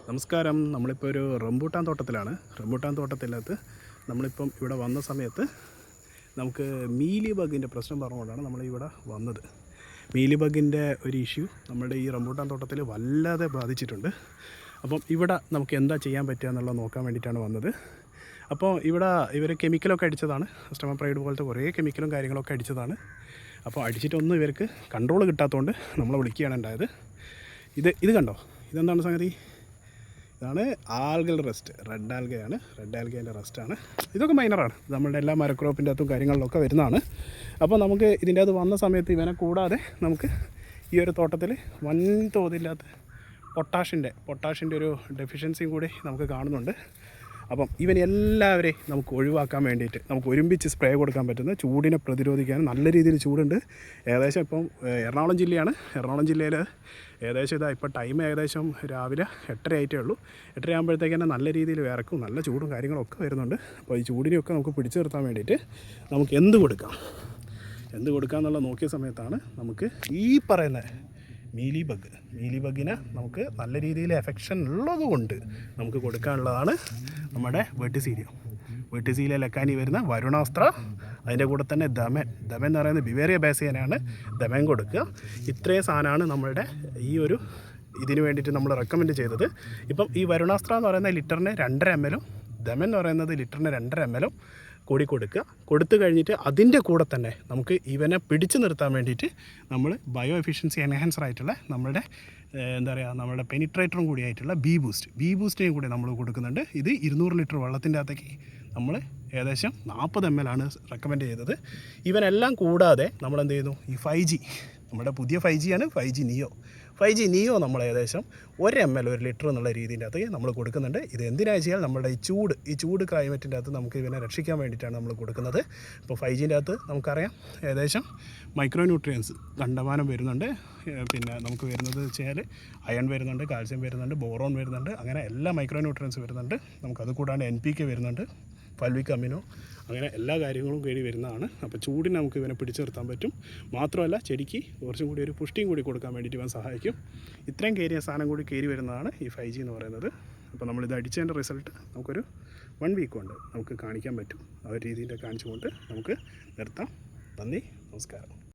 നമസ്കാരം. നമ്മളിപ്പോൾ ഒരു റംബൂട്ടാൻ തോട്ടത്തിലാണ്. റംബൂട്ടാൻ തോട്ടത്തിനകത്ത് നമ്മളിപ്പം ഇവിടെ വന്ന സമയത്ത് നമുക്ക് മീലി ബഗിൻ്റെ പ്രശ്നം പറഞ്ഞുകൊണ്ടാണ് നമ്മളിവിടെ വന്നത്. മീലി ബഗിൻ്റെ ഒരു ഇഷ്യൂ നമ്മുടെ ഈ റംബൂട്ടാൻ തോട്ടത്തിൽ വല്ലാതെ ബാധിച്ചിട്ടുണ്ട്. അപ്പം ഇവിടെ നമുക്ക് എന്താ ചെയ്യാൻ പറ്റുക എന്നുള്ളത് നോക്കാൻ വേണ്ടിയിട്ടാണ് വന്നത്. അപ്പോൾ ഇവിടെ ഇവർ കെമിക്കലൊക്കെ അടിച്ചതാണ്, അസ്റ്റമപ്രൈഡ് പോലത്തെ കുറേ കെമിക്കലും കാര്യങ്ങളൊക്കെ അടിച്ചതാണ്. അപ്പോൾ അടിച്ചിട്ടൊന്നും ഇവർക്ക് കൺട്രോൾ കിട്ടാത്തതുകൊണ്ട് നമ്മളെ വിളിക്കുകയാണ് ഉണ്ടായത്. ഇത് കണ്ടോ, ഇതെന്താണ് സംഗതി? ഇതാണ് ആൽഗൽ റെസ്റ്റ്, റെഡ് ആൽഗയാണ്. റെഡ് ആൽഗേൻ്റെ റെസ്റ്റാണ്. ഇതൊക്കെ മൈനറാണ്, നമ്മളുടെ എല്ലാ മരക്രോപ്പിൻ്റെ അകത്തും കാര്യങ്ങളിലൊക്കെ വരുന്നതാണ്. അപ്പോൾ നമുക്ക് ഇതിൻ്റെ അത് വന്ന സമയത്ത് ഇവനെ കൂടാതെ നമുക്ക് ഈ ഒരു തോട്ടത്തിൽ വൻതോതില്ലാത്ത പൊട്ടാഷിൻ്റെ ഒരു ഡെഫിഷ്യൻസിയും കൂടി നമുക്ക് കാണുന്നുണ്ട്. അപ്പം ഇവനെല്ലാവരെയും നമുക്ക് ഒഴിവാക്കാൻ വേണ്ടിയിട്ട് നമുക്ക് ഒരുമിച്ച് സ്പ്രേ കൊടുക്കാൻ പറ്റുന്ന, ചൂടിനെ പ്രതിരോധിക്കാൻ നല്ല രീതിയിൽ ചൂടുണ്ട്. ഏകദേശം ഇപ്പം എറണാകുളം ജില്ലയാണ്. എറണാകുളം ജില്ലയിൽ ഏകദേശം ഇപ്പോൾ ടൈം ഏകദേശം രാവിലെ 8:30 ആയിട്ടേ ഉള്ളൂ. 8:30 ആകുമ്പോഴത്തേക്ക് തന്നെ നല്ല രീതിയിൽ വിറക്കും, നല്ല ചൂടും കാര്യങ്ങളൊക്കെ വരുന്നുണ്ട്. അപ്പോൾ ഈ ചൂടിനെയൊക്കെ നമുക്ക് പിടിച്ചു നിർത്താൻ വേണ്ടിയിട്ട് നമുക്ക് എന്ത് കൊടുക്കാമെന്നുള്ള നോക്കിയ സമയത്താണ് നമുക്ക് ഈ പറയുന്ന മീലി ബഗിനെ നമുക്ക് നല്ല രീതിയിൽ എഫെക്ഷൻ ഉള്ളത് കൊണ്ട് നമുക്ക് കൊടുക്കാനുള്ളതാണ് നമ്മുടെ വെട്ടിസീലിയ ലക്കാനി വരുന്ന വരുണാസ്ത്ര. അതിൻ്റെ കൂടെ തന്നെ ദമൻ എന്ന് പറയുന്നത് ബിവേറിയ ബാസിയനാണ്. ദമൻ കൊടുക്കുക. ഇത്രയും സാധനമാണ് നമ്മളുടെ ഈ ഒരു ഇതിന് വേണ്ടിയിട്ട് നമ്മൾ റെക്കമെൻഡ് ചെയ്തത്. ഇപ്പം ഈ വരുണാസ്ത്ര എന്ന് പറയുന്ന ലിറ്ററിന് 2.5 ml, ദമൻ എന്ന് പറയുന്നത് ലിറ്ററിന് 2.5 ml കൂടി കൊടുത്തു കഴിഞ്ഞിട്ട് അതിൻ്റെ കൂടെ തന്നെ നമുക്ക് ഇവനെ പിടിച്ചു നിർത്താൻ വേണ്ടിയിട്ട് നമ്മൾ ബയോ എഫിഷ്യൻസി എൻഹാൻസർ ആയിട്ടുള്ള നമ്മളുടെ നമ്മുടെ പെനിട്രേറ്ററും കൂടിയായിട്ടുള്ള ബി ബൂസ്റ്റിനെയും കൂടി നമ്മൾ കൊടുക്കുന്നുണ്ട്. ഇത് 200 ലിറ്റർ വെള്ളത്തിൻ്റെ അകത്തേക്ക് നമ്മൾ ഏകദേശം 40 ml ആണ് റെക്കമെൻഡ് ചെയ്തത്. ഇവനെല്ലാം കൂടാതെ നമ്മൾ എന്ത് ചെയ്യുന്നു, ഈ 5G, നമ്മുടെ പുതിയ 5G ആണ് 5G നിയോ നമ്മൾ ഏകദേശം 1 ml 1 ലിറ്റർ എന്നുള്ള രീതിൻ്റെ അകത്ത് നമ്മൾ കൊടുക്കുന്നുണ്ട്. ഇത് എന്തിനാണെന്ന് വെച്ചാൽ നമ്മുടെ ഈ ചൂട് ക്ലൈമറ്റിൻ്റെ അകത്ത് നമുക്ക് ഇവനെ രക്ഷിക്കാൻ വേണ്ടിയിട്ടാണ് നമ്മൾ കൊടുക്കുന്നത്. ഇപ്പോൾ 5Gൻ്റെ അകത്ത് നമുക്കറിയാം ഏകദേശം മൈക്രോ ന്യൂട്രിയൻസ് കണ്ടമാനം വരുന്നുണ്ട്. പിന്നെ നമുക്ക് വരുന്നത് വെച്ചാൽ അയൺ വരുന്നുണ്ട്, കാൽസ്യം വരുന്നുണ്ട്, ബോറോൺ വരുന്നുണ്ട്, അങ്ങനെ എല്ലാ മൈക്രോ ന്യൂട്രിയൻസ് വരുന്നുണ്ട്. നമുക്കത് കൂടാണ്ട് NPK വരുന്നുണ്ട്, ഫൽവിക് അമിനോ, അങ്ങനെ എല്ലാ കാര്യങ്ങളും കയറി വരുന്നതാണ്. അപ്പോൾ ചൂടിന് നമുക്ക് ഇവനെ പിടിച്ചു നിർത്താൻ പറ്റും. മാത്രമല്ല ചെടിക്ക് കുറച്ചും കൂടി ഒരു പുഷ്ടിയും കൂടി കൊടുക്കാൻ വേണ്ടിയിട്ട് ഇവൻ സഹായിക്കും. ഇത്രയും കയറിയ സാധനം കൂടി കയറി വരുന്നതാണ് ഈ 5G എന്ന് പറയുന്നത്. അപ്പോൾ നമ്മളിത് അടിച്ചതിൻ്റെ റിസൾട്ട് നമുക്കൊരു 1 വീക്ക് കൊണ്ട് നമുക്ക് കാണിക്കാൻ പറ്റും. ആ ഒരു രീതിയിൽ കാണിച്ചുകൊണ്ട് നമുക്ക് നിർത്താം. നന്ദി, നമസ്കാരം.